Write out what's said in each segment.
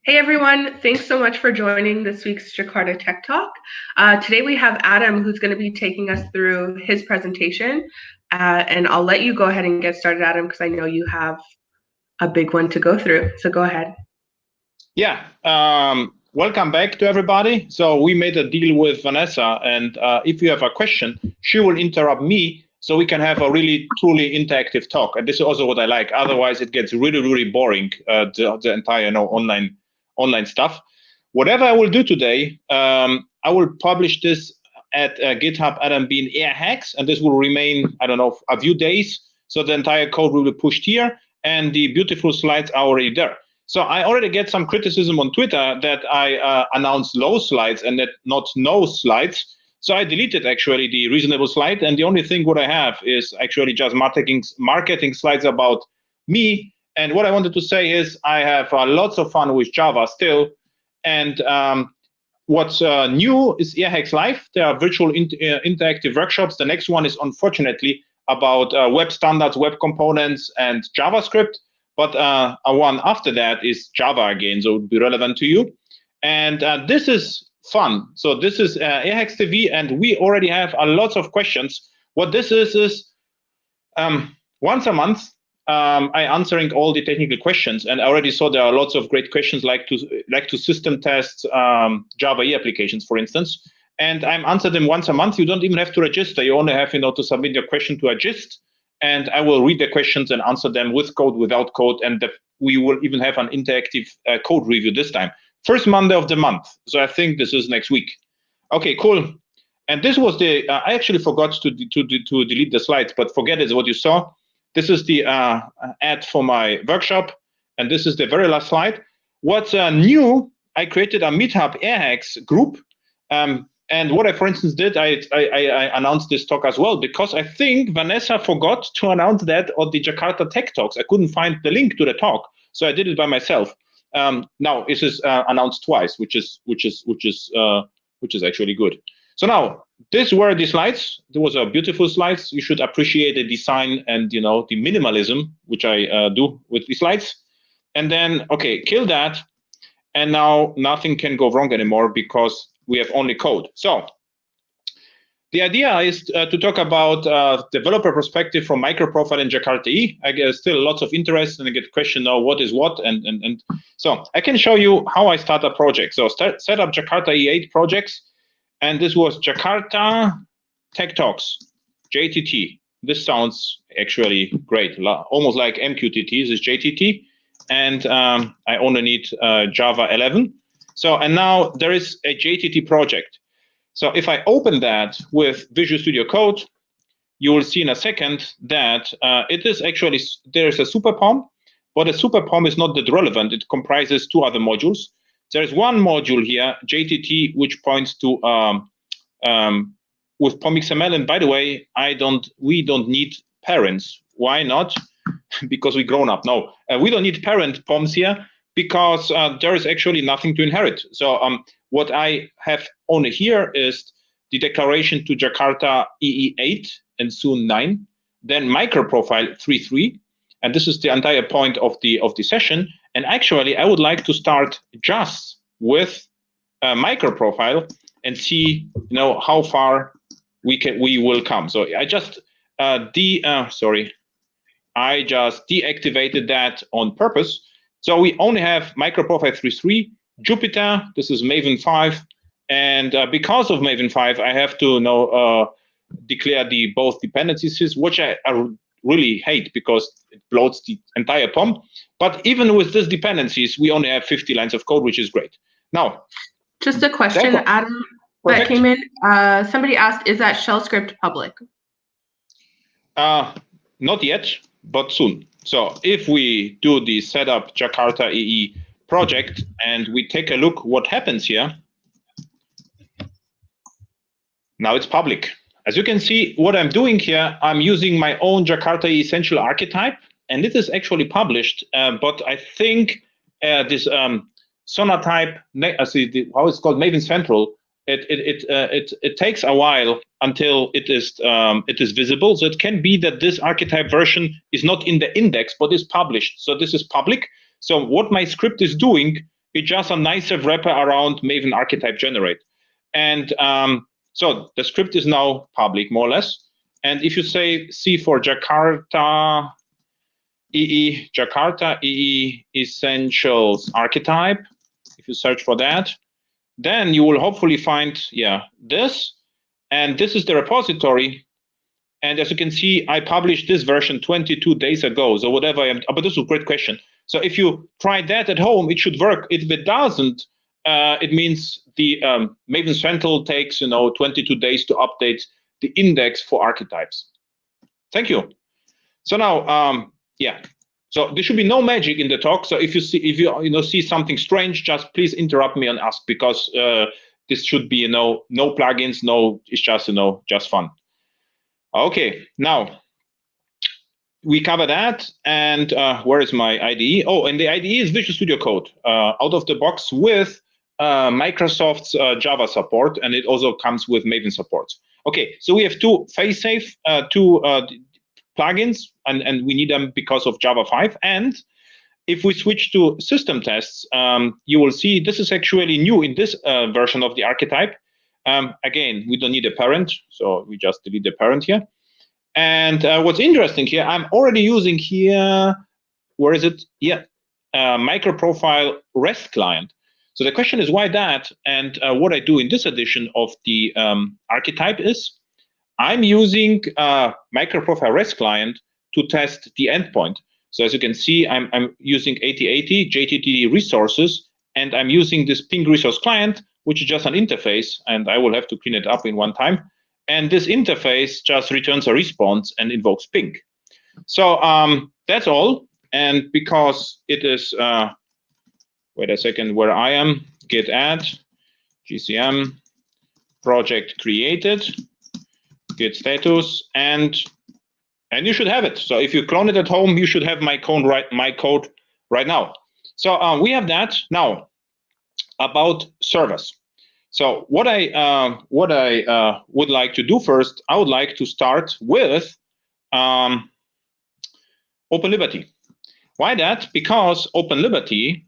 Hey everyone, thanks so much for joining this week's Jakarta Tech Talk. Today we have Adam who's going to be taking us through his presentation, and I'll let you go ahead and get started, Adam, because I know you have a big one to go through, so go ahead. Yeah, welcome back to everybody. So we made a deal with Vanessa, and if you have a question, she will interrupt me so we can have a really truly interactive talk. And this is also what I like. Otherwise, it gets really, really boring, the entire online stuff. Whatever I will do today, I will publish this at GitHub Adam Bean Air Hacks, and this will remain, I don't know, a few days. So the entire code will be pushed here, and the beautiful slides are already there. So I already get some criticism on Twitter that I announced low slides and that not no slides. So I deleted actually the reasonable slide, and the only thing what I have is actually just marketing slides about me. And what I wanted to say is I have lots of fun with Java still. And what's new is EarHacks Live. There are virtual interactive workshops. The next one is unfortunately about web standards, web components, and JavaScript. But one after that is Java again, so it would be relevant to you. And this is fun. So this is EarHacks TV, and we already have a lot of questions. What this is once a month, I answering all the technical questions, and I already saw there are lots of great questions like to system test Java EE applications, for instance. And I'm answering them once a month. You don't even have to register. You only have to submit your question to a gist, and I will read the questions and answer them with code, without code, and we will even have an interactive code review this time. First Monday of the month. So I think this is next week. Okay, cool. And this was the I actually forgot to delete the slides, but forget it. What you saw. This is the ad for my workshop, and this is the very last slide. What's new? I created a Meetup AirHacks group, and what I, for instance, did, I announced this talk as well because I think Vanessa forgot to announce that on the Jakarta Tech Talks. I couldn't find the link to the talk, so I did it by myself. Now it is announced twice, which is actually good. So now, these were the slides. There was a beautiful slides. You should appreciate the design and the minimalism, which I do with the slides. And then, okay, kill that. And now nothing can go wrong anymore because we have only code. So the idea is to talk about developer perspective from MicroProfile in Jakarta EE. I get still lots of interest, and I get question now what is what, and so I can show you how I start a project. So set up Jakarta E8 projects. And this was Jakarta Tech Talks, JTT. This sounds actually great, almost like MQTT. This is JTT, and I only need Java 11. So, and now there is a JTT project. So if I open that with Visual Studio Code, you will see in a second that it is actually, there's a super POM, but a super POM is not that relevant. It comprises two other modules. There is one module here, JTT, which points to with POM XML. And by the way, we don't need parents. Why not? Because we grown up. No, we don't need parent POMs here because there is actually nothing to inherit. So what I have only here is the declaration to Jakarta EE 8 and soon 9, then MicroProfile 3.3, and this is the entire point of the session. And actually, I would like to start just with MicroProfile and see, how far we will come. So I just I just deactivated that on purpose. So we only have MicroProfile 3.3, Jupyter. This is Maven 5, and because of Maven 5, I have to declare both dependencies, which I really hate because it bloats the entire POM. But even with these dependencies, we only have 50 lines of code, which is great. Now, just a question, Adam, that came in. Somebody asked, is that shell script public? Not yet, but soon. So if we do the setup Jakarta EE project and we take a look what happens here, now it's public. As you can see, what I'm doing here, I'm using my own Jakarta EE essential archetype, and it is actually published, but I think this Sonatype, how it's called, Maven Central, it takes a while until it is visible. So it can be that this archetype version is not in the index, but is published. So this is public. So what my script is doing It's just a nicer wrapper around Maven archetype generate. And so the script is now public, more or less. And if you say C for Jakarta EE, Jakarta EE essentials archetype, if you search for that, then you will hopefully find, this. And this is the repository. And as you can see, I published this version 22 days ago. So whatever but this is a great question. So if you try that at home, it should work. If it doesn't, it means the Maven Central takes 22 days to update the index for archetypes. Thank you. So now, so there should be no magic in the talk. So if you see something strange, just please interrupt me and ask, because this should be no plugins, it's just just fun. Okay, now we cover that, and where is my IDE? Oh, and the IDE is Visual Studio Code out of the box with Microsoft's Java support, and it also comes with Maven support. Okay, so we have two Failsafe, two plugins, and we need them because of Java 5. And if we switch to system tests, you will see this is actually new in this version of the archetype. Again, we don't need a parent, so we just delete the parent here. And what's interesting here, I'm already using here, where is it? Yeah, MicroProfile REST client. So the question is why that? And what I do in this edition of the archetype is I'm using MicroProfile REST client to test the endpoint. So as you can see, I'm using 8080 JTTD resources, and I'm using this ping resource client, which is just an interface, and I will have to clean it up in one time. And this interface just returns a response and invokes ping. So that's all. And because it is, wait a second, where I am, git add, GCM, project created, git status, and you should have it. So if you clone it at home, you should have my code right now. So we have that. Now, about servers. So what I would like to do first, I would like to start with OpenLiberty. Why that? Because OpenLiberty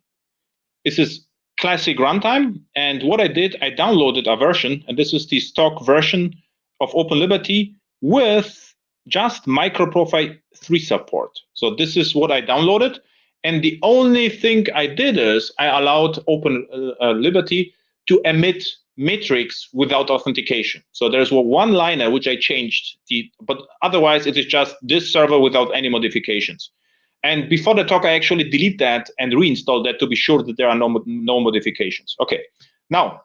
is this classic runtime, and what I did, I downloaded a version, and this is the stock version of OpenLiberty with just MicroProfile 3 support. So this is what I downloaded, and the only thing I did is I allowed OpenLiberty to emit metrics without authentication. So there's one liner which I changed, but otherwise it is just this server without any modifications. And before the talk, I actually delete that and reinstall that to be sure that there are no modifications. Okay, now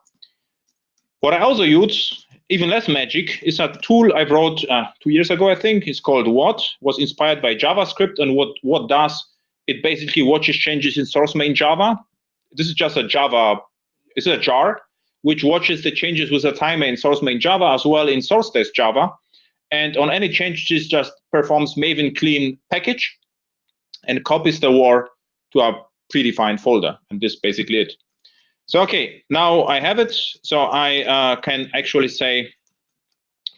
what I also use, even less magic, is a tool I wrote 2 years ago, I think. It's called What, was inspired by JavaScript, and what does, it basically watches changes in source main Java. This is just a Java, it's a jar, which watches the changes with a timer in source main Java as well in source test Java. And on any changes, just performs Maven clean package and copies the war to a predefined folder. And this is basically it. So, okay, now I have it. So I can actually say,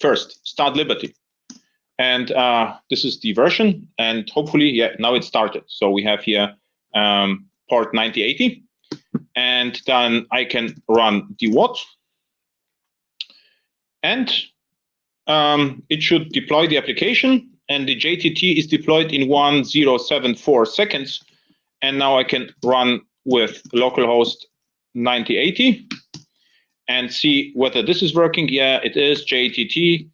first, start Liberty. And this is the version. And hopefully, yeah, now it started. So we have here port 9080. And then I can run the what. And it should deploy the application. And the JTT is deployed in 1074 seconds. And now I can run with localhost 9080 and see whether this is working. Yeah, it is. JTT,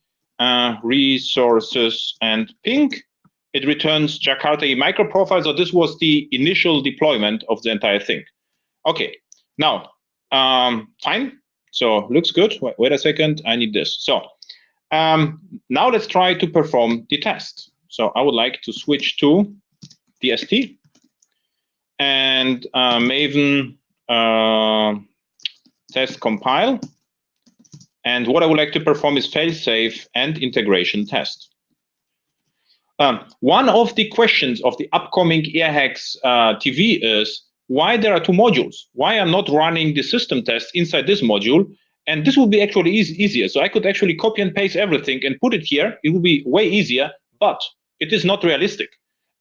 resources, and ping. It returns Jakarta EE MicroProfile. So this was the initial deployment of the entire thing. Okay, now, fine. So looks good. Wait a second. I need this. So now let's try to perform the test. So I would like to switch to DST and Maven test compile. And what I would like to perform is failsafe and integration test. One of the questions of the upcoming Airhacks TV is why there are two modules. Why I'm not running the system test inside this module. And this will be actually easier. So I could actually copy and paste everything and put it here. It will be way easier, but it is not realistic.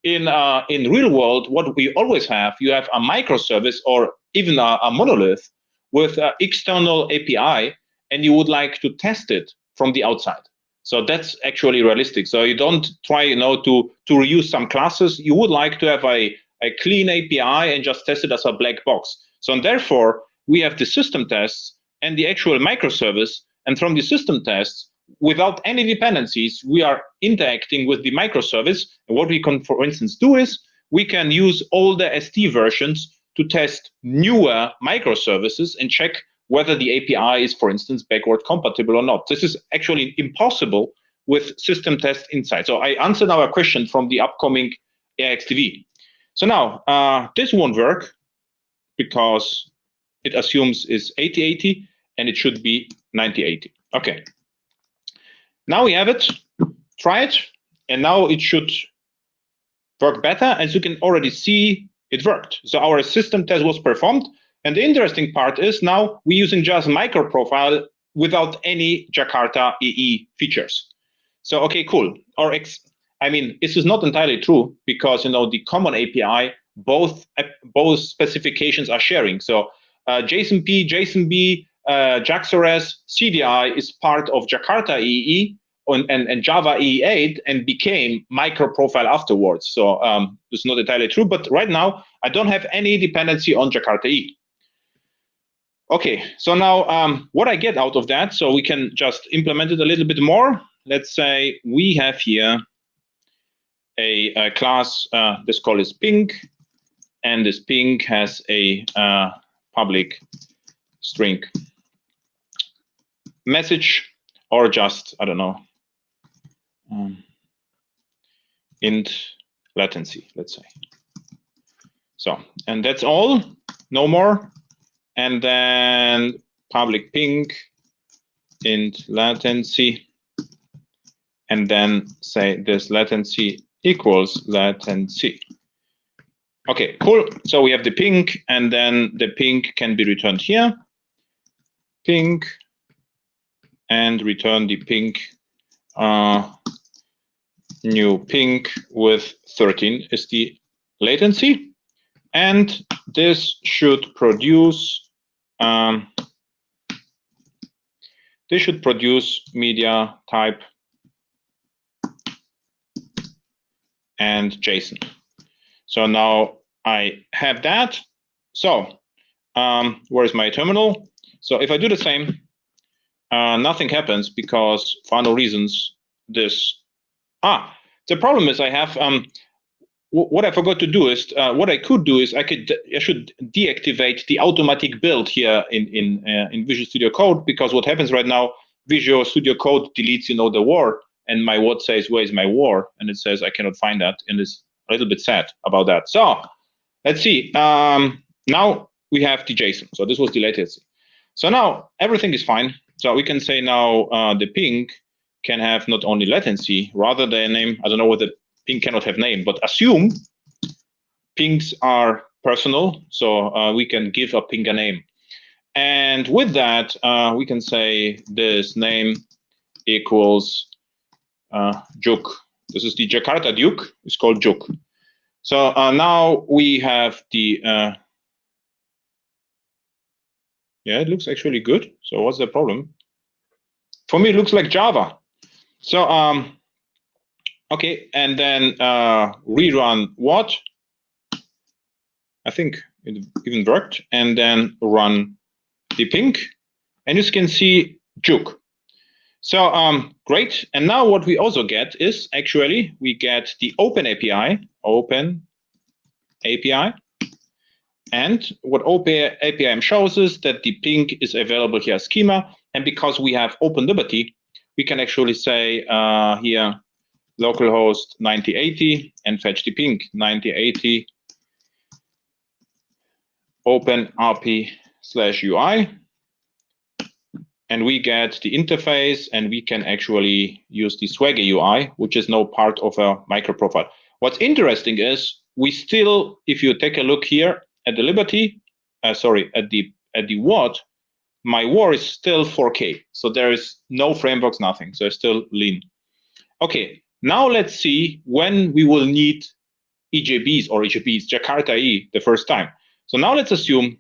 In real world, what we always have, you have a microservice, or even a monolith with an external API, and you would like to test it from the outside. So that's actually realistic. So you don't try, to reuse some classes. You would like to have a clean API and just test it as a black box. So and therefore, we have the system tests and the actual microservice. And from the system tests, without any dependencies, we are interacting with the microservice. And what we can, for instance, do is we can use all the ST versions to test newer microservices and check whether the API is, for instance, backward compatible or not. This is actually impossible with system test inside. So I answered our question from the upcoming AXTV. So now this won't work because it assumes is 80/80 and it should be 90/80. Okay. Now we have it. Try it, and now it should work better. As you can already see, it worked. So our system test was performed. And the interesting part is now we're using just MicroProfile without any Jakarta EE features. So, okay, cool. I mean, this is not entirely true because, the common API, both specifications are sharing. So JSON-P, JSON-B, JAX-RS, CDI is part of Jakarta EE and Java EE8 and became MicroProfile afterwards. So it's not entirely true, but right now I don't have any dependency on Jakarta EE. Okay, so now what I get out of that, so we can just implement it a little bit more. Let's say we have here a class, this call is ping, and this ping has a public string message, or just, I don't know, int latency, let's say. So, and that's all, no more. And then public ping int latency, and then say this latency equals latency. Okay, cool. So we have the ping, and then the ping can be returned here. Ping, and return the ping, new ping with 13 is the latency. And this should produce media type and JSON. So now I have that. So where's my terminal? So if I do the same, nothing happens because for no reasons this. The problem is I have what I forgot to do is what I could do is I should deactivate the automatic build here in Visual Studio Code, because what happens right now, Visual Studio Code deletes the war, and my what says where is my war, and it says I cannot find that, and it's a little bit sad about that. So let's see. Now we have the JSON. So this was the latency. So now everything is fine. So we can say now the ping can have not only latency, rather the name. I don't know whether ping cannot have name, but assume pings are personal, so we can give a ping a name. And with that, we can say this name equals Juk. This is the Jakarta Duke. It's called Juk. So now we have the, yeah, it looks actually good. So what's the problem? For me, it looks like Java. So, okay, and then rerun what? I think it even worked. And then run the ping, and you can see Juk. So great. And now what we also get is actually we get the Open API, and what Open API shows us that the ping is available here as schema. And because we have Open Liberty, we can actually say here localhost 9080 and fetch the ping 9080 open rp/ui. And we get the interface, and we can actually use the Swagger UI, which is now part of a MicroProfile. What's interesting is we still, if you take a look here at the Liberty, at the what, my war is still 4K. So there is no frameworks, nothing. So it's still lean. Okay, now let's see when we will need EJBs or EJBs, Jakarta EE, the first time. So now let's assume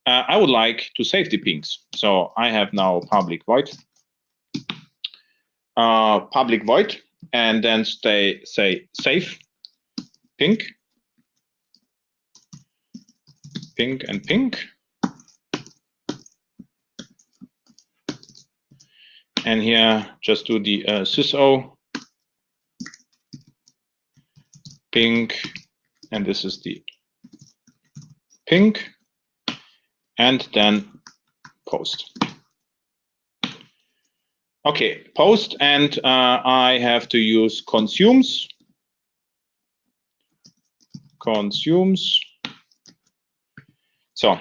I would like to save the pings. So I have now public void, and then say save ping, and ping. And here, just do the syso ping, and this is the ping, and then post. Okay, post, and I have to use consumes. So,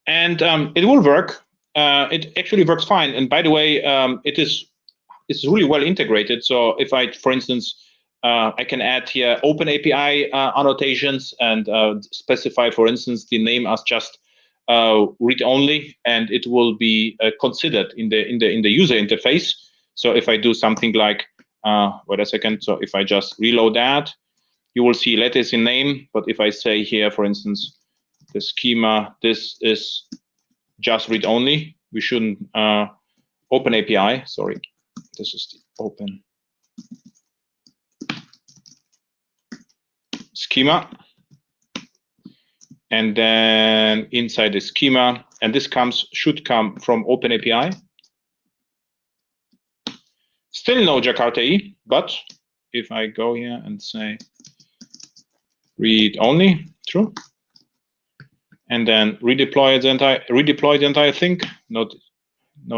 and it will work. It actually works fine. And by the way, it's really well integrated. So if I, for instance, I can add here open API annotations and specify, for instance, the name as just read only, and it will be considered in the user interface. So if I do something like, wait a second. So if I just reload that, you will see letters in name. But if I say here, for instance, the schema, this is just read only. We shouldn't open API. Sorry, this is the open schema. And then inside the schema, and this should come from open API. Still no Jakarta EE, but if I go here and say read only, true, and then redeploy the entire thing. No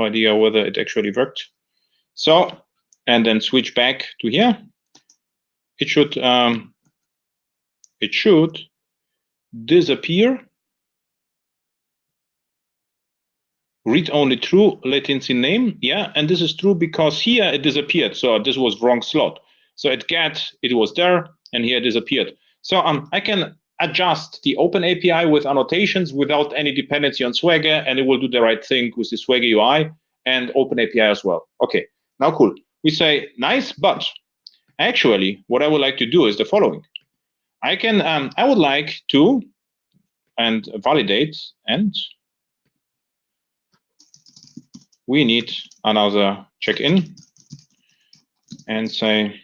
idea whether it actually worked. So, and then switch back to here. It should disappear. Read only true, latency name. Yeah, and this is true because here it disappeared. So this was wrong slot. So it was there, and here it disappeared. So I can adjust the open API with annotations without any dependency on Swagger, and it will do the right thing with the Swagger UI and open API as well. Okay, now cool. We say nice, but actually what I would like to do is the following. I would like to validate, and we need another check-in and say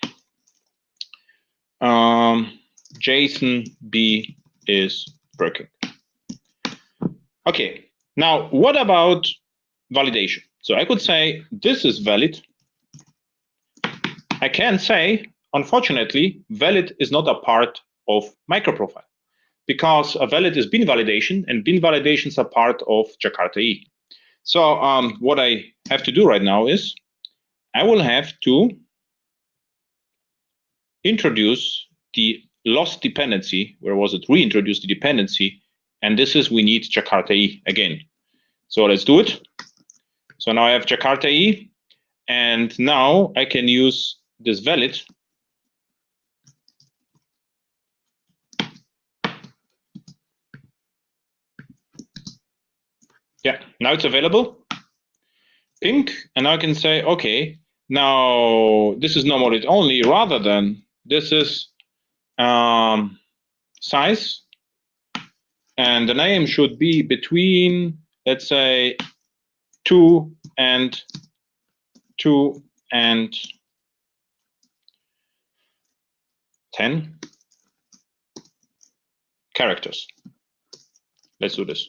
JSON B is working. Okay, now what about validation? So I could say this is valid. I can say, unfortunately, valid is not a part of MicroProfile because a valid is bin validation, and bin validations are part of Jakarta EE. So what I have to do right now is I will have to introduce the lost dependency. Where was it? Reintroduce the dependency. And this is, we need Jakarta EE again. So let's do it. So now I have Jakarta EE. And now I can use this valid. Yeah, now it's available. Pink, and now I can say, okay, now this is no more read only, rather than this is size, and the name should be between, let's say, 2 and 10 characters. Let's do this.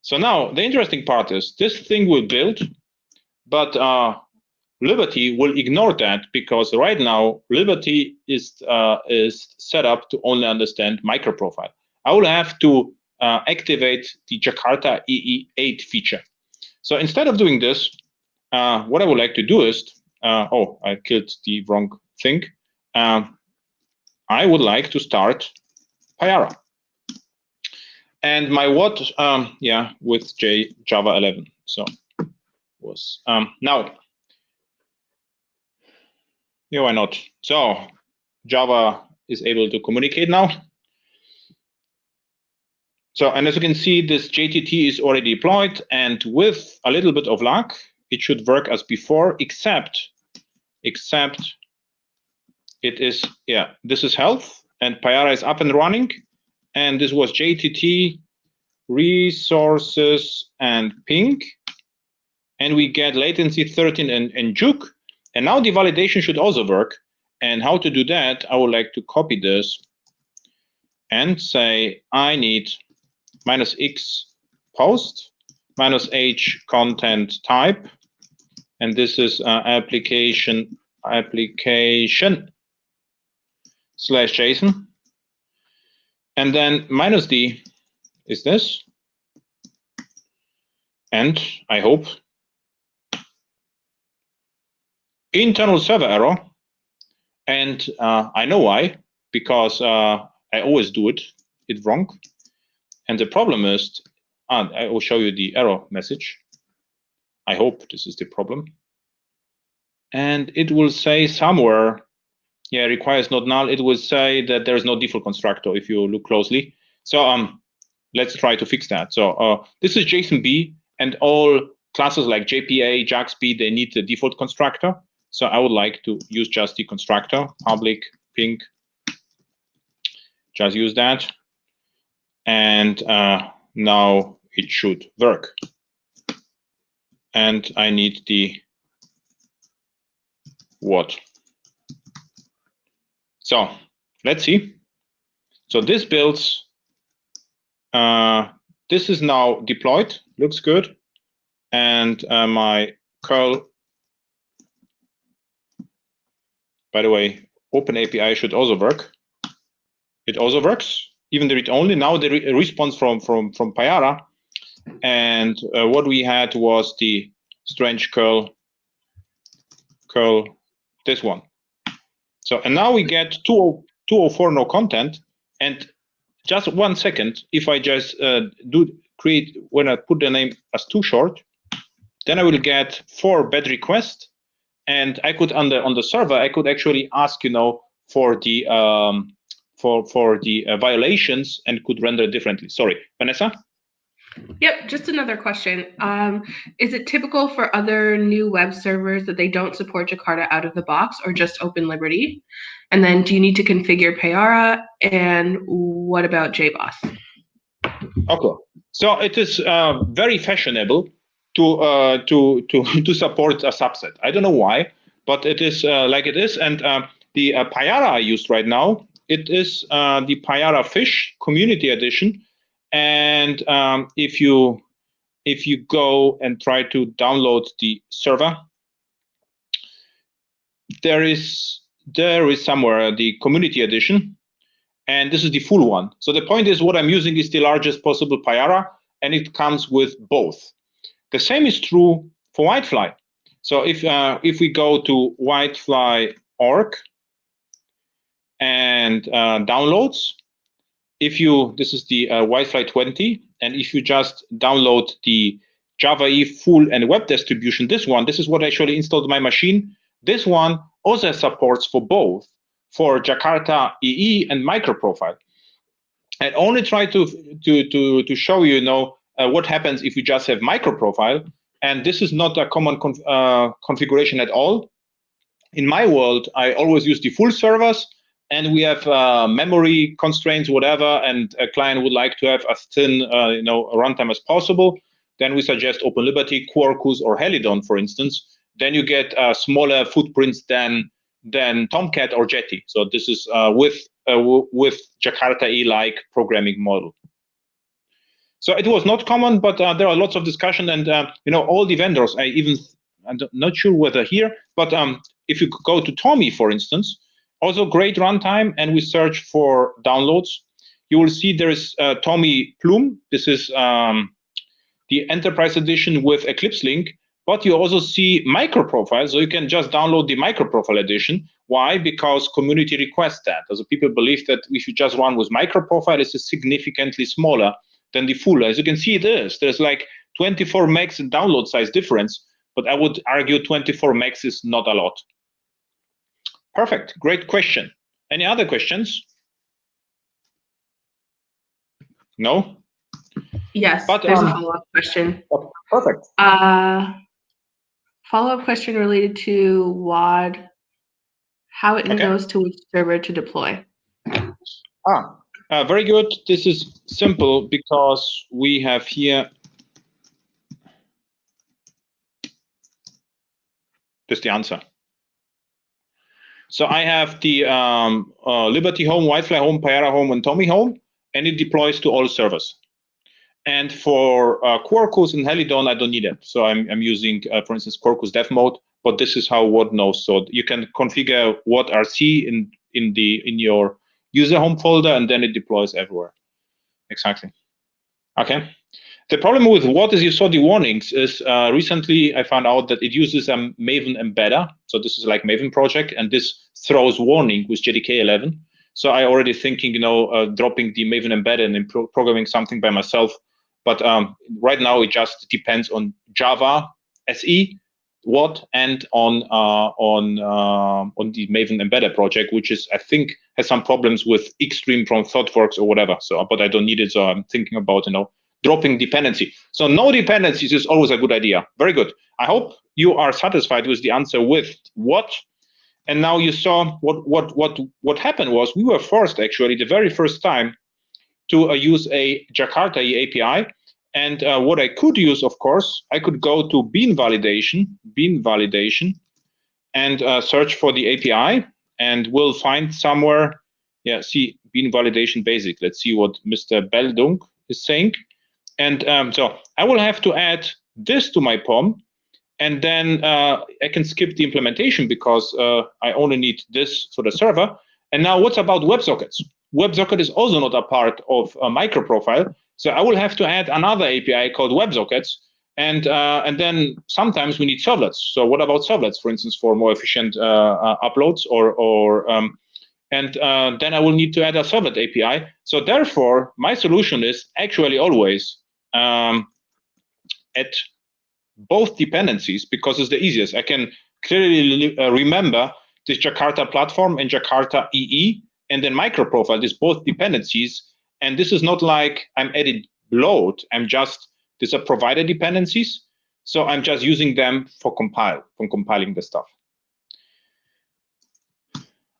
So now the interesting part is this thing will build, but Liberty will ignore that because right now Liberty is set up to only understand MicroProfile. I will have to activate the Jakarta EE 8 feature. So instead of doing this, what I would like to do is, oh, I killed the wrong thing. I would like to start Payara. And my what, yeah, with Java 11. So was now, yeah, why not? So Java is able to communicate now. So, and as you can see, this JTT is already deployed, and with a little bit of luck, it should work as before, except it is, yeah, this is health, and Payara is up and running, and this was JTT resources and ping, and we get latency 13 and juke. And now the validation should also work. And how to do that, I would like to copy this and say I need -x post -h content type, and this is application /JSON, and then -d is this, and I hope internal server error, and I know why, because I always do it wrong. And the problem is, I will show you the error message. I hope this is the problem. And it will say somewhere, yeah, requires not null. It will say that there is no default constructor if you look closely. So let's try to fix that. So this is JSON-B, and all classes like JPA, JAX-B, they need the default constructor. So I would like to use just the constructor, public ping, just use that. And now it should work. And I need the what. So let's see. So this builds, this is now deployed, looks good. And my curl, by the way, Open API should also work. It also works, even the read only. Now the response from Payara. And what we had was the strange curl, this one. So, and now we get 204 no content. And just 1 second, if I just when I put the name as too short, then I will get 4 bad requests. And I could on the server, I could actually ask, for the violations, and could render differently. Sorry, Vanessa? Yep, just another question. Is it typical for other new web servers that they don't support Jakarta out of the box, or just Open Liberty? And then do you need to configure Payara? And what about JBoss? Okay, so it is very fashionable to support a subset. I don't know why, but it is like it is. And the Payara I used right now, it is the Payara Fish Community Edition. And if you go and try to download the server, there is somewhere the Community Edition, and this is the full one. So the point is, what I'm using is the largest possible Payara, and it comes with both. The same is true for Whitefly. So if we go to whitefly.org and downloads, this is the Whitefly 20, and if you just download the Java EE full and web distribution, this is what I actually installed on my machine. This one also supports for both, for Jakarta EE and MicroProfile. And only try to show you, what happens if you just have MicroProfile, and this is not a common configuration at all. In my world, I always use the full servers, and we have memory constraints, whatever, and a client would like to have as thin runtime as possible. Then we suggest Open Liberty, Quarkus, or Helidon, for instance. Then you get smaller footprints than Tomcat or Jetty. So this is with Jakarta EE-like programming model. So it was not common, but there are lots of discussion, and all the vendors. I'm not sure whether here, but if you go to Tommy, for instance, also great runtime, and we search for downloads, you will see there is Tommy Plume. This is the Enterprise Edition with Eclipse link, but you also see MicroProfile, so you can just download the MicroProfile edition. Why? Because community requests that. Also, people believe that if you just run with MicroProfile, it's significantly smaller than the full. As you can see, there's like 24 megs in download size difference, but I would argue 24 megs is not a lot. Perfect, great question. Any other questions? No? Yes, but, there's a follow-up question. Oh, perfect. Follow-up question related to WAD, how it knows to which server to deploy. Very good. This is simple because we have here. This is the answer. So I have the Liberty Home, Whitefly Home, Payara Home, and Tommy Home, and it deploys to all servers. And for Quarkus and Helidon, I don't need it. So I'm using, for instance, Quarkus Dev Mode. But this is how WAD knows. So you can configure WAD RC in your user home folder, and then it deploys everywhere. Exactly. Okay. The problem with WAD, as you saw the warnings, is recently I found out that it uses a Maven embedder. So this is like Maven project, and this throws warning with JDK 11. So I already thinking, dropping the Maven embedder and programming something by myself. But right now it just depends on Java SE, WAD, and on the Maven embedder project, which is I think has some problems with Xstream from ThoughtWorks or whatever. So, but I don't need it. So I'm thinking about dropping dependency. So no dependencies is always a good idea. Very good. I hope you are satisfied with the answer with what. And now you saw what happened was we were forced actually the very first time to use a Jakarta EE API. And what I could use, of course, I could go to bean validation, and search for the API, and we'll find somewhere. Yeah, see bean validation basic. Let's see what Mr. Beldung is saying. And so I will have to add this to my POM, and then I can skip the implementation because I only need this for the server. And now what's about WebSockets? WebSocket is also not a part of a MicroProfile, so I will have to add another API called WebSockets, and then sometimes we need servlets. So what about servlets, for instance, for more efficient uploads and then I will need to add a servlet API. So therefore, my solution is actually always at both dependencies because it's the easiest. I can clearly remember this Jakarta platform and Jakarta EE, and then MicroProfile, this both dependencies. And this is not like I'm adding load. These are provider dependencies. So I'm just using them for compiling the stuff.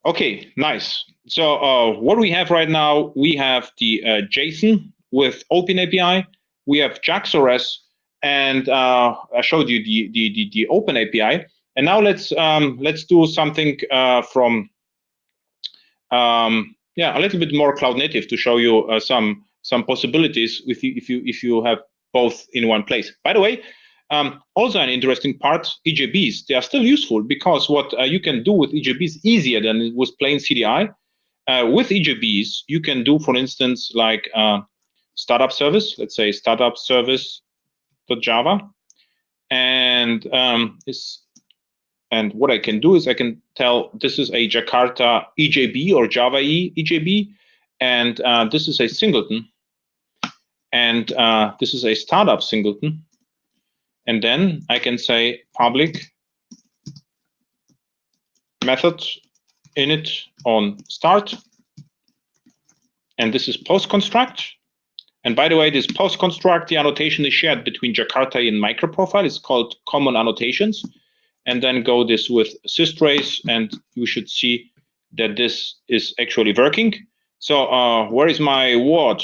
Okay, nice. So what we have right now, we have the JSON with OpenAPI. We have JAX-RS, and I showed you the OpenAPI. And now let's do something from a little bit more cloud native to show you some possibilities if you have both in one place. By the way, also an interesting part, EJBs, they are still useful because what you can do with EJBs is easier than with plain CDI. With EJBs, you can do, for instance, like startup service, let's say startup service.java. And what I can do is I can tell this is a Jakarta EJB or Java EE EJB, and this is a singleton, and this is a startup singleton. And then I can say public method init on start. And this is post construct. And by the way, this post construct, the annotation is shared between Jakarta and MicroProfile. It's called common annotations. And then go this with systrace, and you should see that this is actually working. So where is my WAD?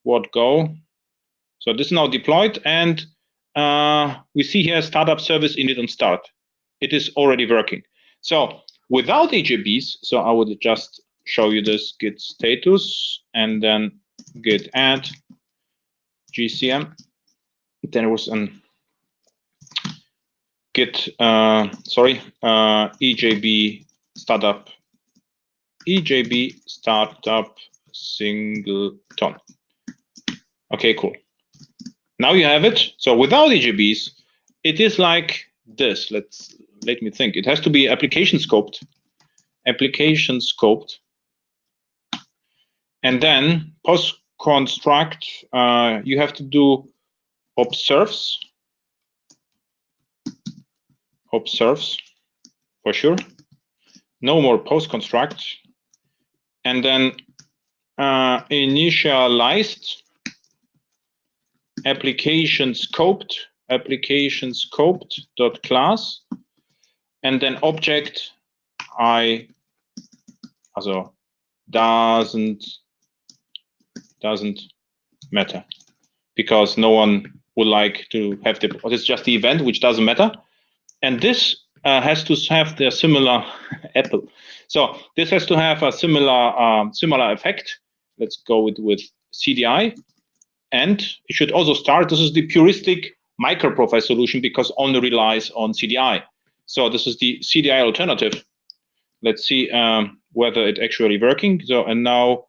WAD go. So this is now deployed, and we see here startup service init on start. It is already working. So without EJBs, so I would just show you this git status and then git add GCM. Then there was an git EJB startup singleton. Okay, cool. Now you have it. So without EJBs, it is like this. Let me think. It has to be application scoped. And then post construct, you have to do observes for sure. No more post construct. And then initialized application scoped dot class, and then object also doesn't matter, because no one would like to have it's just the event, which doesn't matter. And this has to have the similar Apple. So this has to have a similar effect. Let's go with CDI, and it should also start. This is the puristic MicroProfile solution because only relies on CDI. So this is the CDI alternative. Let's see whether it's actually working. So, and now,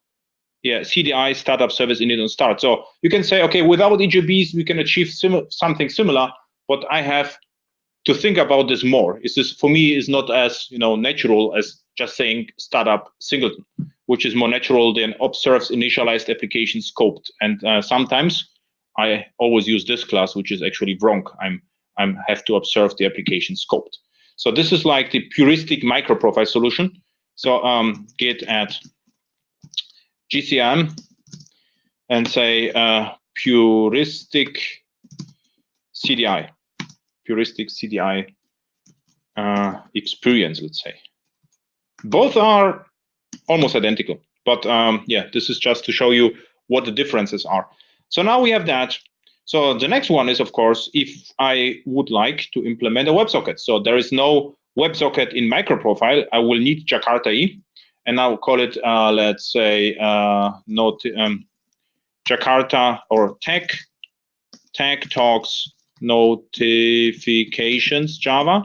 yeah, CDI startup service init and start. So you can say, okay, without EJBs we can achieve something similar, but I have to think about this more. Is this, for me, is not as natural as just saying startup singleton, which is more natural than observes initialized application scoped. And sometimes I always use this class, which is actually wrong. I have to observe the application scoped. So this is like the puristic MicroProfile solution. So git add GCM and say puristic CDI. Puristic CDI experience, let's say. Both are almost identical, but yeah, this is just to show you what the differences are. So now we have that. So the next one is, of course, if I would like to implement a WebSocket. So there is no WebSocket in MicroProfile. I will need Jakarta EE, and I'll call it, let's say, Jakarta or tech talks notifications Java.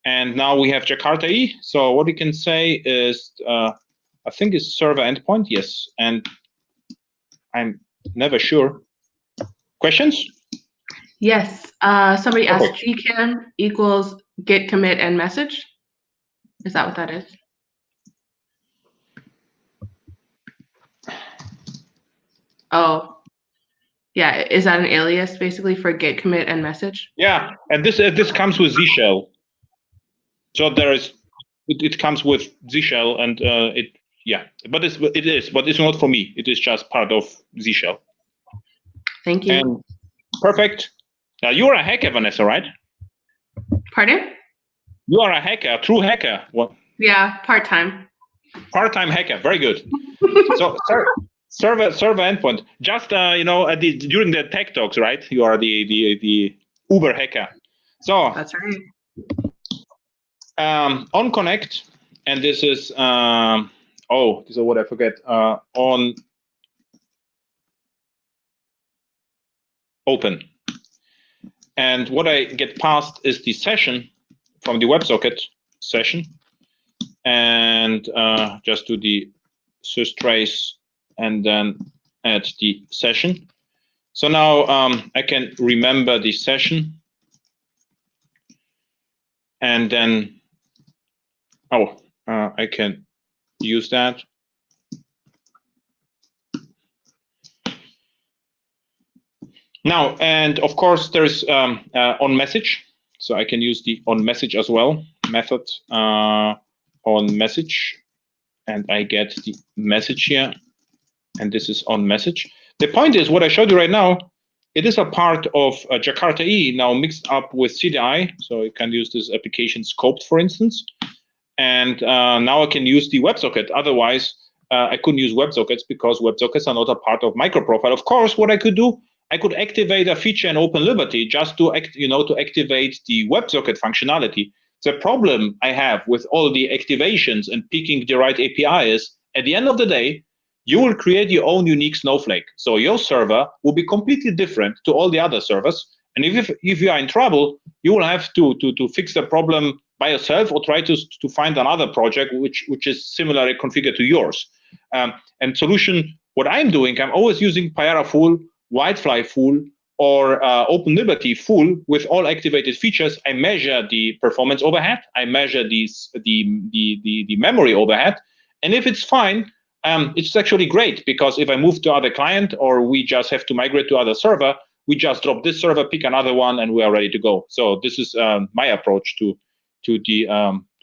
And now we have Jakarta EE. So what we can say is, I think it's server endpoint, yes. And I'm never sure. Questions? Yes. Somebody asked gcam equals git commit and message. Is that what that is? Oh, yeah. Is that an alias basically for git commit and message? Yeah, and this comes with Z shell. So there is, it comes with Z shell, and but it's not for me. It is just part of Z shell. Thank you. And perfect. Now you are a hacker, Vanessa, right? Pardon? You are a hacker, a true hacker. What? Yeah, part-time. Part-time hacker, very good. So server endpoint. Just during the tech talks, right? You are the Uber hacker. So that's right. On connect, and this is this is what I forget. On open, and what I get passed is the session from the WebSocket session, and just do the systrace and then add the session. So now I can remember the session, and then I can use that. Now, and of course, there's on message. So I can use the on message as well method on message, and I get the message here, and this is on message. The point is, what I showed you right now, it is a part of Jakarta EE now mixed up with CDI. So I can use this application scoped, for instance. And now I can use the WebSocket. Otherwise, I couldn't use WebSockets because WebSockets are not a part of MicroProfile. Of course, what I could do, I could activate a feature in OpenLiberty just to to activate the WebSocket functionality. The problem I have with all the activations and picking the right API is, at the end of the day, you will create your own unique snowflake. So your server will be completely different to all the other servers. And if you are in trouble, you will have to fix the problem by yourself or try to find another project which is similarly configured to yours. And solution, what I'm doing, I'm always using Payara full, Whitefly full, or OpenLiberty full with all activated features. I measure the performance overhead. I measure the memory overhead. And if it's fine, it's actually great, because if I move to other client or we just have to migrate to other server, we just drop this server, pick another one, and we are ready to go. So this is my approach to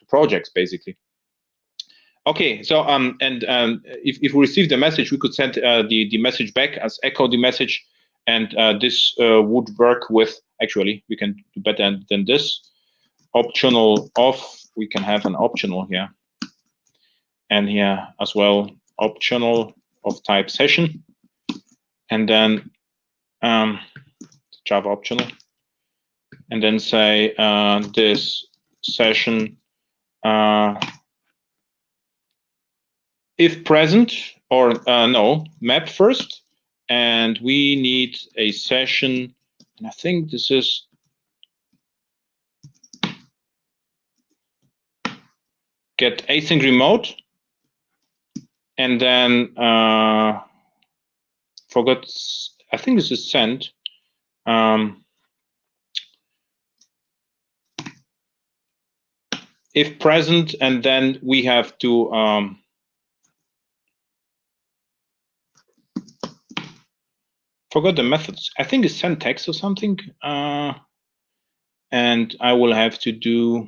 projects, basically. Okay, so if we receive the message, we could send the message back as echo the message, and this would work with, actually, we can do better than this. Optional off, we can have an optional here. And here as well, optional of type session, and then Java optional, and then say this session if present, or no, map first, and we need a session, and I think this is get async remote, and then forgot, I think this is send. If present, and then we have to forgot the methods. I think it's send text or something, and I will have to do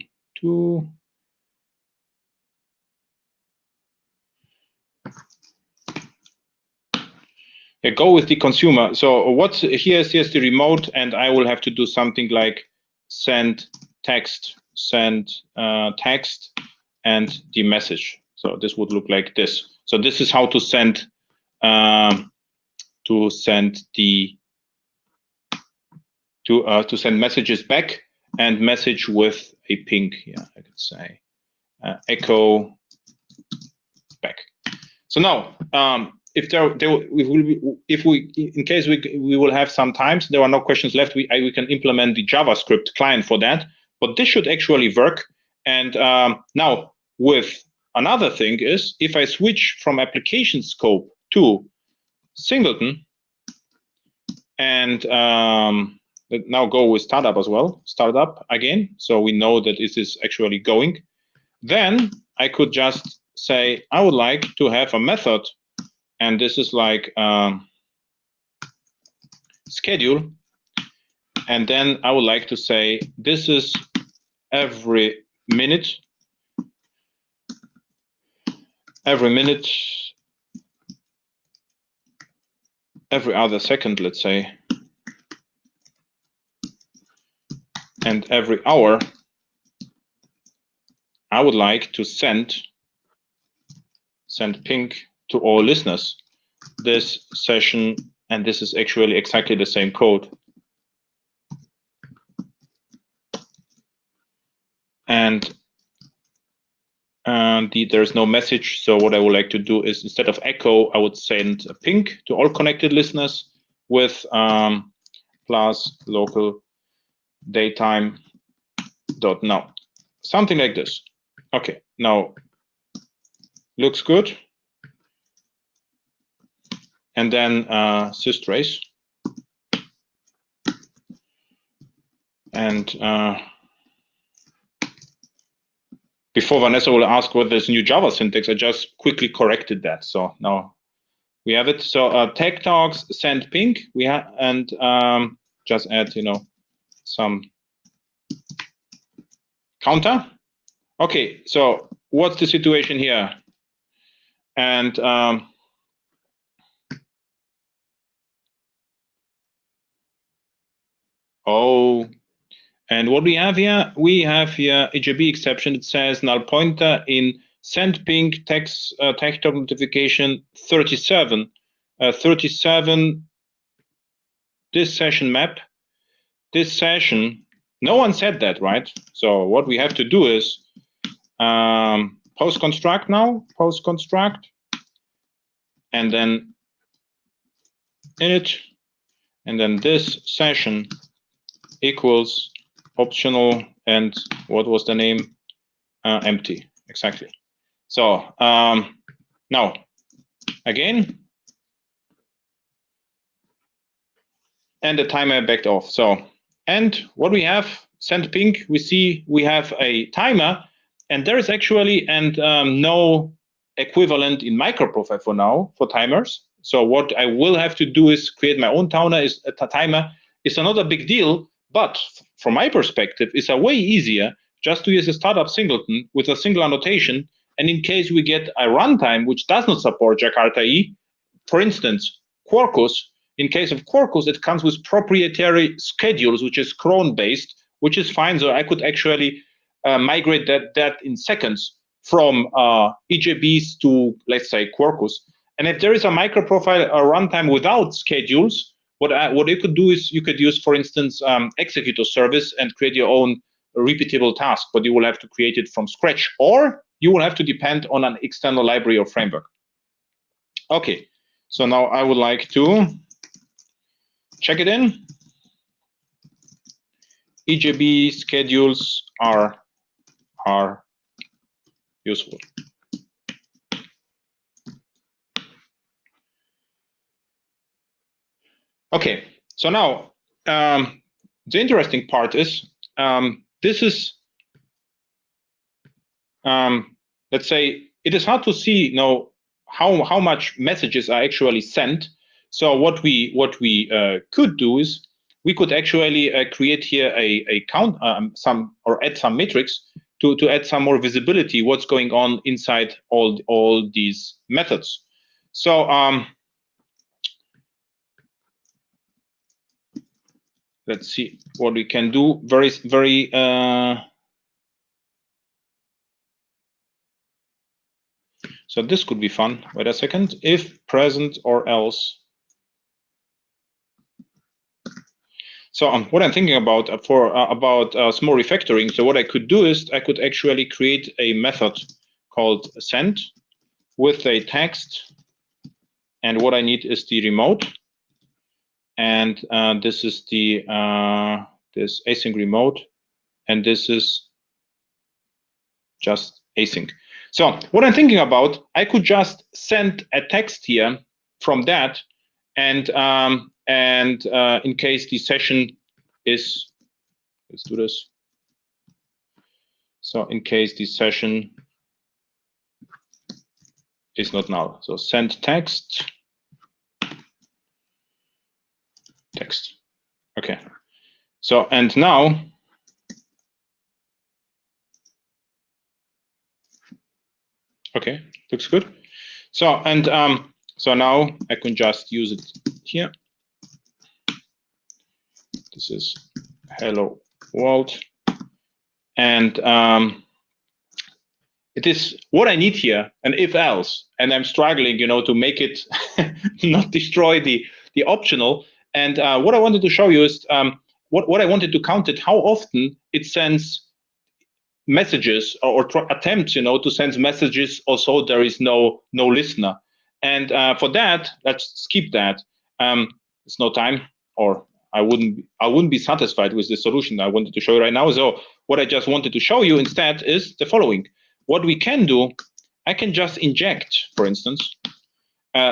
go with the consumer. So what's here's the remote, and I will have to do something like send text, and the message. So this would look like this. So this is how to send to send messages back, and message with a ping. Yeah, I could say echo back. So now, if in case we will have some times, there are no questions left, we can implement the JavaScript client for that. But this should actually work. And now, with another thing is, if I switch from application scope to singleton, and now go with startup as well, startup again, so we know that this is actually going, then I could just say I would like to have a method, and this is like schedule, and then I would like to say this is every minute, every other second, let's say, and every hour, I would like to send ping to all listeners this session, and this is actually exactly the same code. And there's no message, so what I would like to do is, instead of echo, I would send a ping to all connected listeners with plus local daytime dot now, something like this. Okay, now looks good. And then systrace, and before Vanessa will ask what this new Java syntax, I just quickly corrected that. So now we have it. So tag talks send ping, we have, and just add some counter. Okay, so what's the situation here? And and what we have here HAB exception. It says null pointer in send ping text tag talk notification 37. 37. This session map. This session. No one said that, right? So what we have to do is post construct now. Post construct, and then init, and then this session equals optional, and what was the name? Empty, exactly. So now again, and the timer backed off. So, and what we have, send ping, we see we have a timer, and there is actually no equivalent in MicroProfile for now for timers. So what I will have to do is create my own timer. It's another big deal, but from my perspective, it's a way easier just to use a startup singleton with a single annotation. And in case we get a runtime which does not support Jakarta EE, for instance, Quarkus, in case of Quarkus, it comes with proprietary schedules, which is cron based, which is fine. So I could actually migrate that in seconds from EJBs to, let's say, Quarkus. And if there is a MicroProfile runtime without schedules, what you could do is you could use, for instance, executor service and create your own repeatable task, but you will have to create it from scratch, or you will have to depend on an external library or framework. Okay, so now I would like to check it in. EJB schedules are useful. Okay, so now the interesting part is this is let's say it is hard to see how much messages are actually sent. So what we could do is we could actually create here a count or add some metrics to add some more visibility what's going on inside all these methods. So let's see what we can do. Very so this could be fun. Wait a second. If present or else. So what I'm thinking about small refactoring. So what I could do is I could actually create a method called send with a text, and what I need is the remote, and this is the this async remote, and this is just async. So what I'm thinking about, I could just send a text here from that, and in case the session is, let's do this. So in case the session is not null, so send text. Okay. So and now. Okay, looks good. So and so now I can just use it here. This is hello world, and it is what I need here, an if else, and I'm struggling, to make it not destroy the optional. And what I wanted to show you is what I wanted to count it, how often it sends messages or attempts, to send messages. Also, there is no listener, and for that, let's skip that. It's no time, or I wouldn't be satisfied with the solution I wanted to show you right now. So what I just wanted to show you instead is the following. What we can do, I can just inject, for instance,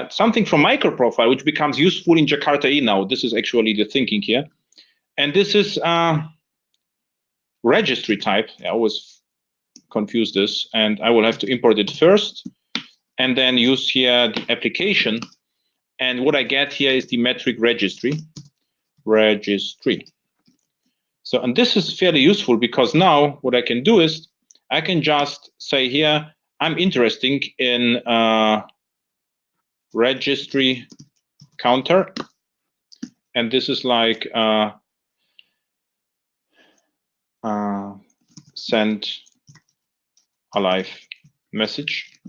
something from MicroProfile, which becomes useful in Jakarta EE now. This is actually the thinking here, and this is registry type. I always confuse this, and I will have to import it first and then use here the application, and what I get here is the metric registry. So, and this is fairly useful because now what I can do is I can just say here I'm interested in registry counter, and this is like send alive message,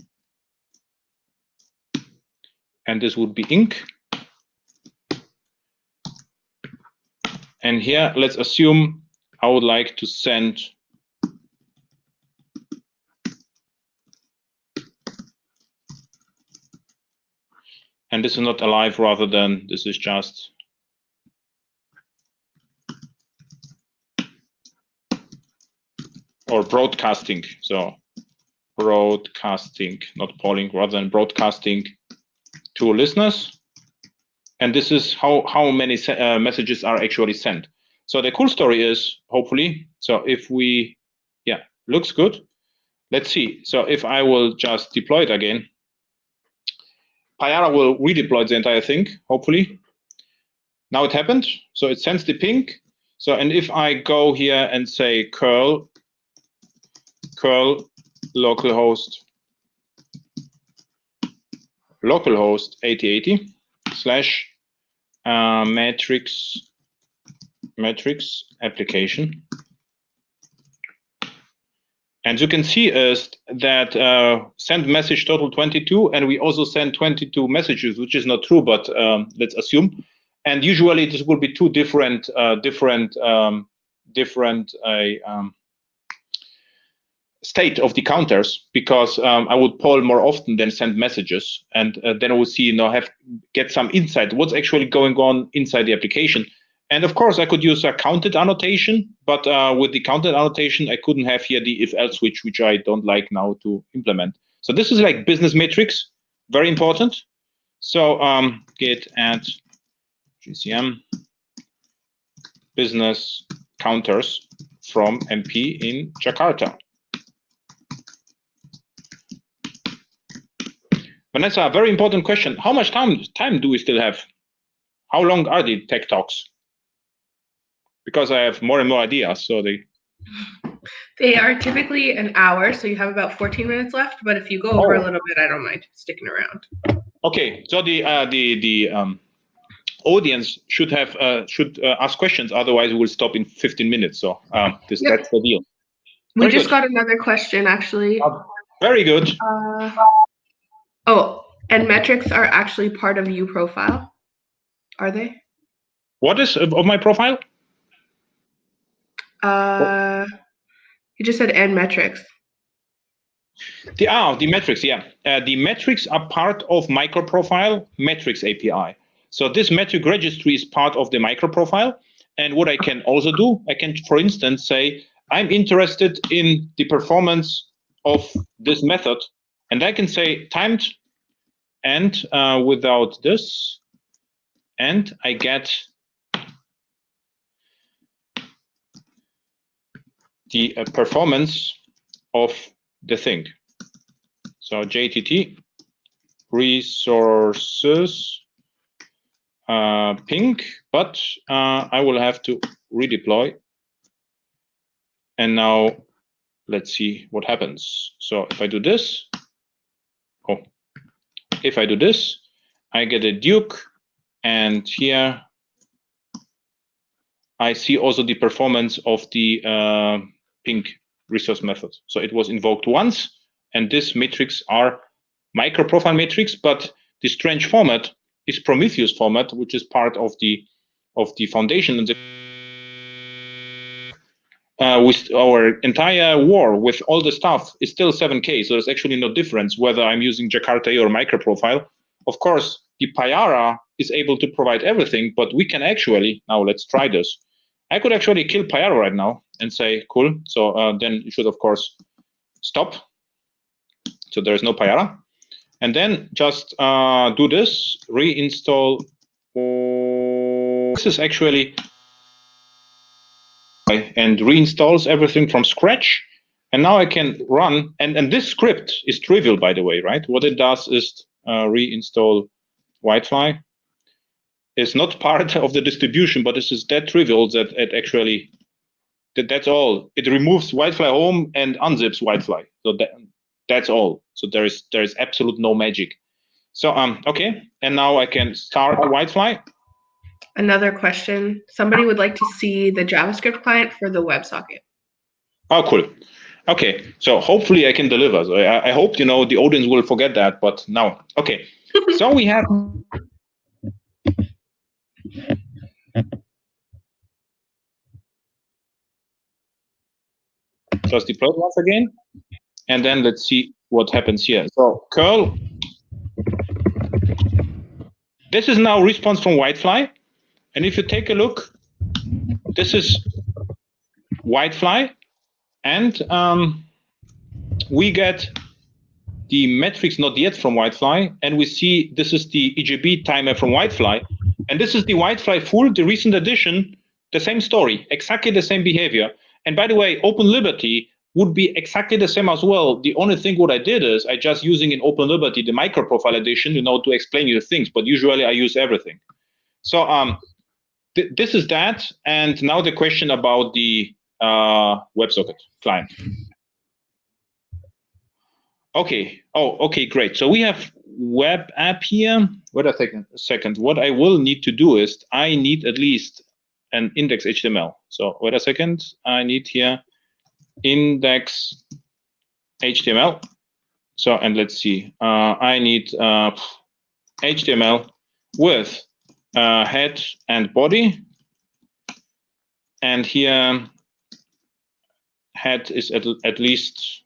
and this would be inc. And here, let's assume I would like to send and this is not alive, rather than this is just or broadcasting. So broadcasting, not polling, rather than broadcasting to listeners. And this is how many messages are actually sent. So the cool story is, hopefully, so if we, yeah, looks good. Let's see. So if I will just deploy it again, Payara will redeploy the entire thing, hopefully. Now it happened. So it sends the ping. So, and if I go here and say curl localhost 8080 / matrix application, And you can see is that send message total 22, and we also send 22 messages, which is not true, but let's assume. And usually this will be two different state of the counters, because I would poll more often than send messages, and then I would see, get some insight what's actually going on inside the application. And of course, I could use a counted annotation, but with the counted annotation, I couldn't have here the if-else switch, which I don't like now to implement. So this is like business metrics, very important. So git add GCM business counters from MP in Jakarta. Vanessa, a very important question. How much time do we still have? How long are the tech talks? Because I have more and more ideas, so they are typically an hour, so you have about 14 minutes left. But if you go over a little bit, I don't mind sticking around. Okay, so the audience should ask questions. Otherwise, we will stop in 15 minutes. So that's the deal. We just got another question, actually. Very good. And metrics are actually part of UProfile. Are they? What is of my profile? You just said and metrics. The metrics, yeah. The metrics are part of MicroProfile metrics API. So this metric registry is part of the MicroProfile. And what I can also do, I can, for instance, say, I'm interested in the performance of this method. And I can say timed and without this, and I get the performance of the thing. So JTT resources ping, but I will have to redeploy. And now let's see what happens. So if I do this, if I do this, I get a Duke, and here I see also the performance of the ping resource method. So it was invoked once, and this metrics are MicroProfile metrics, but the strange format is Prometheus format, which is part of the foundation. And with our entire war, with all the stuff, is still 7K. So there's actually no difference whether I'm using Jakarta EE or MicroProfile. Of course, the Payara is able to provide everything, but we can actually, now let's try this. I could actually kill Payara right now and say, cool. So then you should, of course, stop. So there is no Payara. And then just do this, reinstall. This is actually, and reinstalls everything from scratch. And now I can run, and this script is trivial, by the way, right? What it does is reinstall Whitefly. It's not part of the distribution, but this is that trivial that it actually, that's all. It removes Whitefly home and unzips Whitefly. So that's all. So there is absolute no magic. So okay, and now I can start Whitefly. Another question. Somebody would like to see the JavaScript client for the WebSocket. Oh, cool. Okay, so hopefully I can deliver. So I hope, the audience will forget that, but now, okay. So we have. Just deploy it once again, and then let's see what happens here. So curl. This is now response from Whitefly, and if you take a look, this is Whitefly, and we get the metrics not yet from Whitefly, and we see this is the EJB timer from Whitefly, and this is the Whitefly full, the recent edition, the same story, exactly the same behavior. And by the way, Open Liberty would be exactly the same as well. The only thing what I did is I just using in Open Liberty the MicroProfile edition, to explain you the things, but usually I use everything. So this is that, and now the question about the WebSocket client. Okay. Oh, okay, great. So we have web app here. Wait a second. What I will need to do is I need at least an index HTML. So wait a second. I need here index HTML. So, and let's see, I need HTML with head and body. And here, head is at least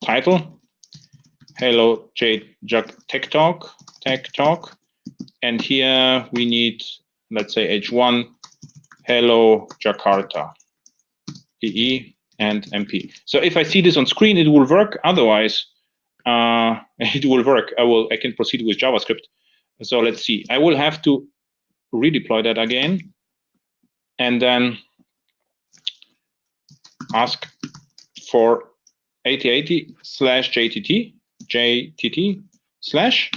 title. Hello, Tech Talk. And here we need, let's say, H1, hello, Jakarta EE and MP. So if I see this on screen, it will work. Otherwise, it will work. I can proceed with JavaScript. So let's see. I will have to redeploy that again, and then ask for 8080/JTT slash.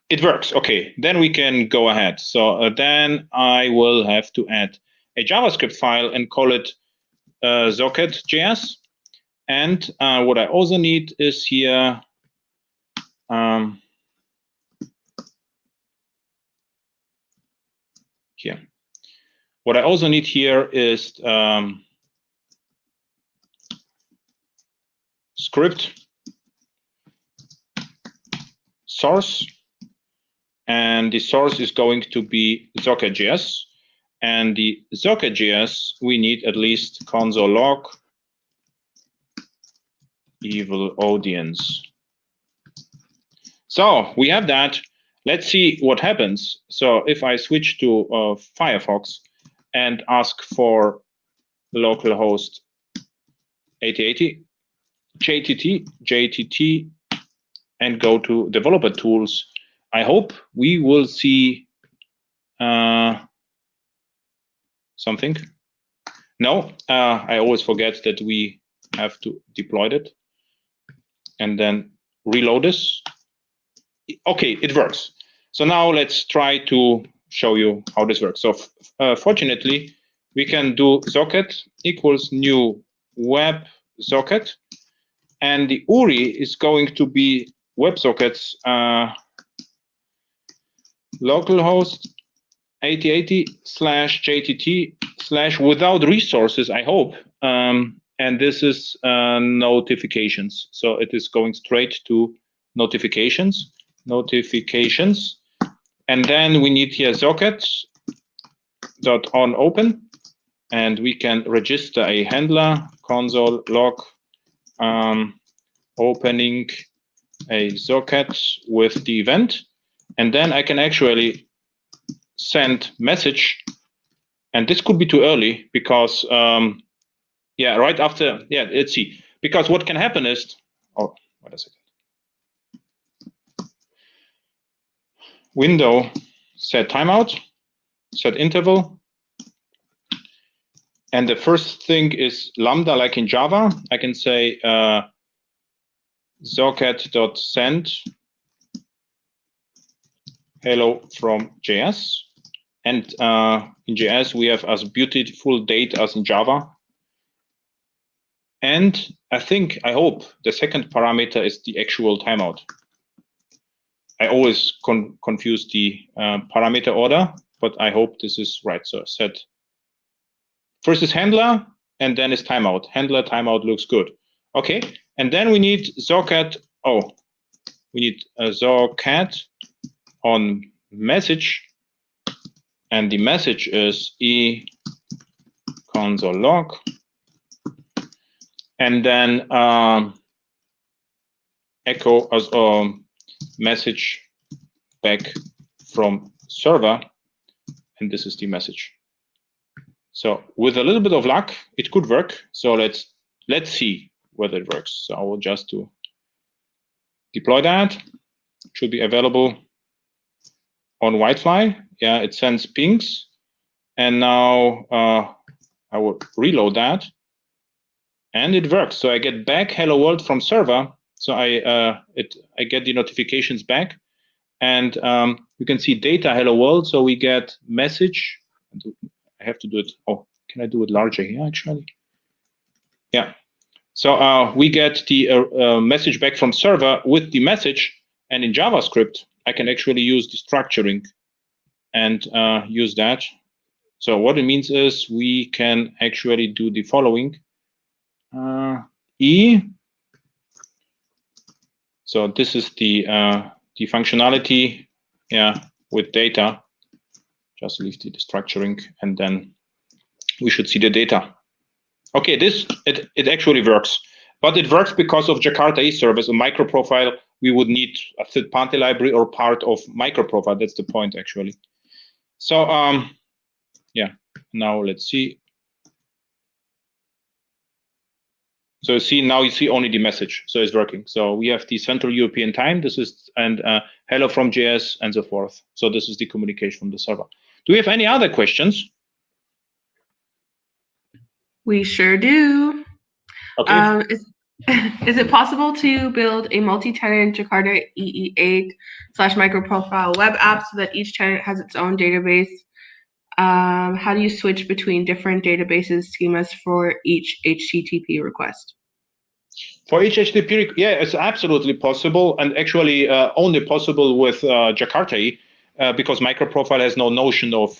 It works. Okay, then we can go ahead. So then I will have to add a JavaScript file and call it Socket.js. And what I also need is here What I also need here is script source, and the source is going to be Socket.js, and the Socket.js we need at least console log evil audience. So we have that. Let's see what happens. So if I switch to Firefox and ask for localhost 8080 JTT and go to developer tools, I hope we will see something. No, I always forget that we have to deploy it and then reload this. Okay, it works. So now let's try to show you how this works. So fortunately, we can do socket equals new web socket, and the URI is going to be Websockets localhost 8080/JTT/ without resources, I hope. And this is notifications. So it is going straight to notifications. And then we need here socket.onOpen, and we can register a handler console log opening a socket with the event, and then I can actually send message. And this could be too early because right after, let's see, because what can happen is, oh, wait a second. Window, set timeout, set interval. And the first thing is lambda, like in Java. I can say socket.send hello from JS. And in JS, we have as beautiful date as in Java. And I hope the second parameter is the actual timeout. I always confuse the parameter order, but I hope this is right. So set first is handler, and then is timeout. Handler timeout looks good. Okay, and then we need socket. Oh, we need a socket on message, and the message is e console log, and then echo as message back from server, and this is the message. So with a little bit of luck, it could work. So let's see whether it works. So I will just to deploy that. It should be available on Whitefly. Yeah, it sends pings, and now I will reload that, and it works. So I get back hello world from server. So I get the notifications back, and you can see data hello world. So we get message. I have to do it. Oh, can I do it larger here actually? Yeah. So we get the message back from server with the message, and in JavaScript I can actually use the structuring and use that. So what it means is we can actually do the following. E. So this is the functionality, yeah, with data. Just leave the structuring, and then we should see the data. Okay, it actually works, but it works because of Jakarta EE service. A MicroProfile, we would need a third-party library or part of MicroProfile. That's the point, actually. So yeah, now let's see. So now you see only the message, so it's working. So we have the Central European Time. This is and hello from JS and so forth. So this is the communication from the server. Do we have any other questions? We sure do. Okay. Is it possible to build a multi-tenant Jakarta EE8 / MicroProfile web app so that each tenant has its own database? How do you switch between different databases schemas for each HTTP request? For each HTTP, yeah, it's absolutely possible, and actually only possible with Jakarta EE, because MicroProfile has no notion of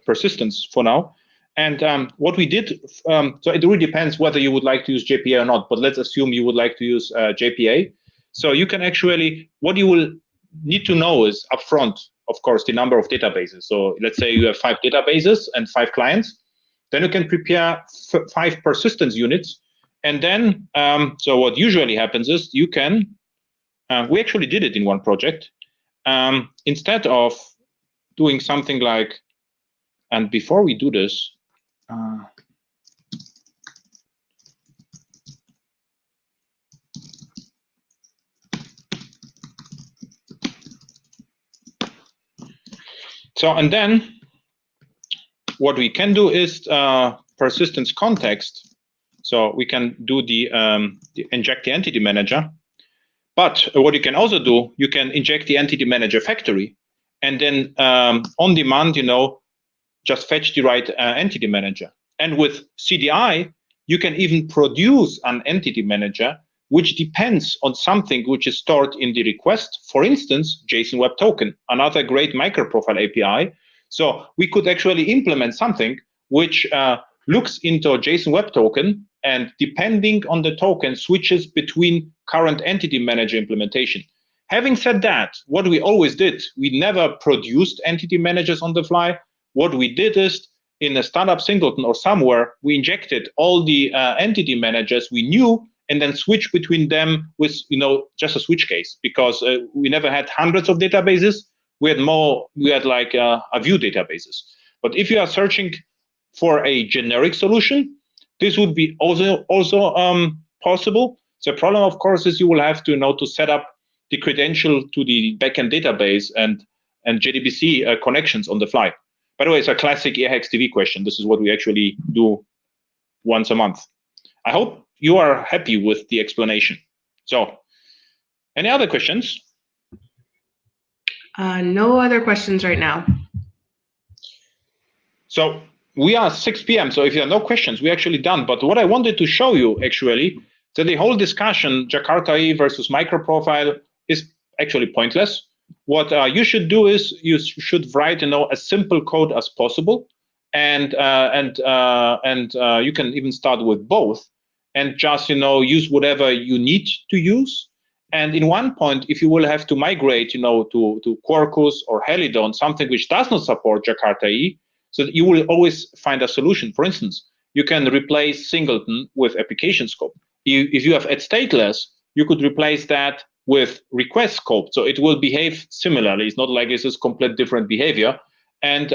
persistence for now. And what we did, so it really depends whether you would like to use JPA or not, but let's assume you would like to use JPA. So you can actually, what you will need to know is upfront, of course, the number of databases. So let's say you have 5 databases and 5 clients, then you can prepare 5 persistence units. And then, so what usually happens is you can, we actually did it in one project, instead of doing something like, and before we do this, so, and then what we can do is persistence context. So we can do the inject the entity manager. But what you can also do, you can inject the entity manager factory, and then on demand, just fetch the right entity manager. And with CDI, you can even produce an entity manager which depends on something which is stored in the request. For instance, JSON Web Token, another great MicroProfile API. So we could actually implement something which looks into a JSON Web Token, and depending on the token, switches between current entity manager implementation. Having said that, what we always did, we never produced entity managers on the fly. What we did is, in a startup singleton or somewhere, we injected all the entity managers we knew, and then switched between them with just a switch case, because we never had hundreds of databases. We had like a few databases. But if you are searching for a generic solution, this would be also possible. The problem, of course, is you will have to to set up the credential to the backend database and JDBC connections on the fly. By the way, it's a classic EHXTV question. This is what we actually do once a month. I hope you are happy with the explanation. So, any other questions? No other questions right now. So we are 6 p.m. So if you have no questions, we're actually done. But what I wanted to show you actually, that the whole discussion, Jakarta EE versus MicroProfile, is actually pointless. What you should do is you should write as simple code as possible, and you can even start with both, and just use whatever you need to use. And in one point, if you will have to migrate to Quarkus or Helidon, something which does not support Jakarta EE, so that you will always find a solution. For instance, you can replace singleton with application scope. If you have add stateless, you could replace that with request scope. So it will behave similarly. It's not like this is complete different behavior. And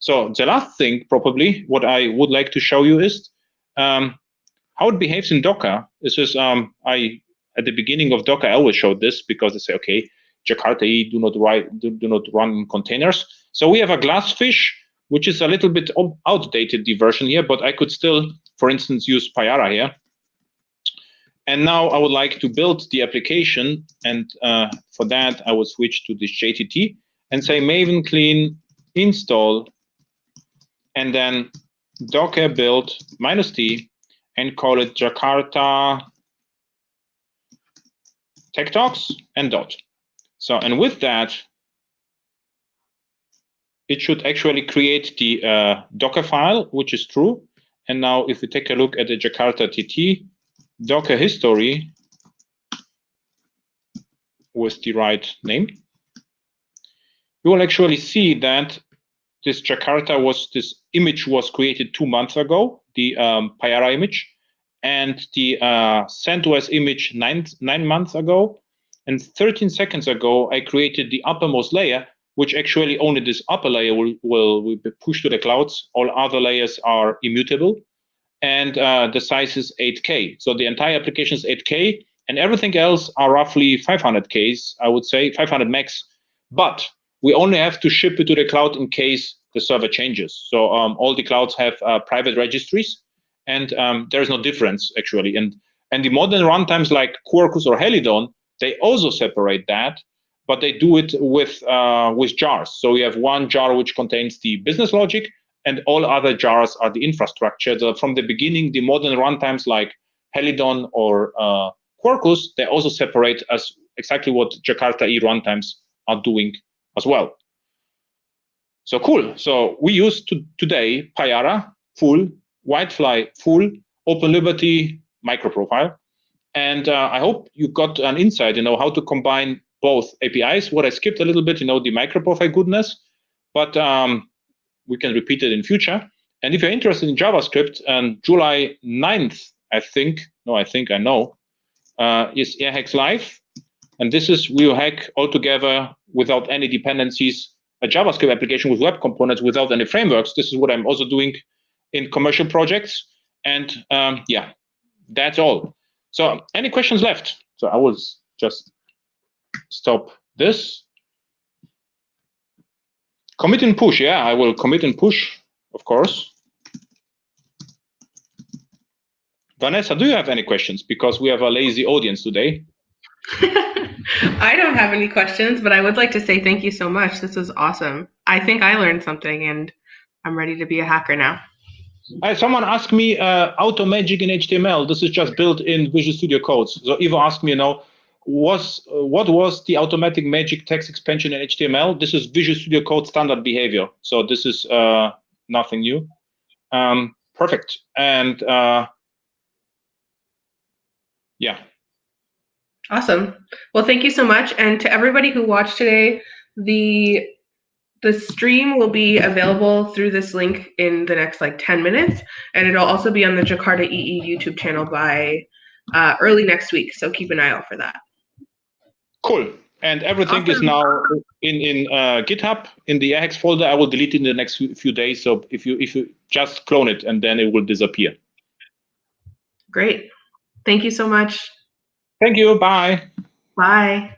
so the last thing, probably, what I would like to show you is how it behaves in Docker. This is at the beginning of Docker, I always showed this because they say, okay, Jakarta EE do not run in containers. So we have a Glassfish, which is a little bit outdated, the version here, but I could still, for instance, use Payara here. And now I would like to build the application, and for that I would switch to this JTT and say maven clean install, and then docker build -t, and call it Jakarta Tech Talks and dot. So, and with that, it should actually create the Docker file, which is true. And now if we take a look at the Jakarta TT, Docker history with the right name, you will actually see that this this image was created 2 months ago, the Payara image, and the CentOS image 9 months ago. And 13 seconds ago, I created the uppermost layer, which actually only this upper layer will be pushed to the clouds. All other layers are immutable. And the size is 8K. So the entire application is 8K, and everything else are roughly 500Ks, I would say, 500 megs. But we only have to ship it to the cloud in case the server changes. So all the clouds have private registries, and there's no difference, actually. And the modern runtimes like Quarkus or Helidon, they also separate that, but they do it with jars. So we have one jar which contains the business logic, and all other jars are the infrastructure. So from the beginning, the modern runtimes like Helidon or Quarkus, they also separate as exactly what Jakarta EE runtimes are doing as well. So cool. So we use today Payara, full, Whitefly, full, OpenLiberty, MicroProfile. And I hope you got an insight, how to combine both APIs. What I skipped a little bit, the MicroProfile goodness, but we can repeat it in future. And if you're interested in JavaScript, July 9th, I know, is AirHacks Live. And this is, we'll hack altogether without any dependencies, a JavaScript application with web components without any frameworks. This is what I'm also doing in commercial projects. And yeah, that's all. So any questions left? So I will just stop this. Commit and push. Yeah, I will commit and push, of course. Vanessa, do you have any questions? Because we have a lazy audience today. I don't have any questions, but I would like to say thank you so much. This was awesome. I think I learned something, and I'm ready to be a hacker now. Someone asked me auto magic in HTML. This is just built in Visual Studio Code. So Ivo asked me, what was the automatic magic text expansion in HTML? This is Visual Studio Code standard behavior. So this is nothing new. Perfect. And yeah. Awesome. Well, thank you so much. And to everybody who watched today, the stream will be available through this link in the next 10 minutes, and it'll also be on the Jakarta EE YouTube channel by early next week. So keep an eye out for that. Cool. And everything is now in GitHub in the AirHacks folder. I will delete it in the next few days. So if you just clone it, and then it will disappear. Great. Thank you so much. Thank you. Bye. Bye.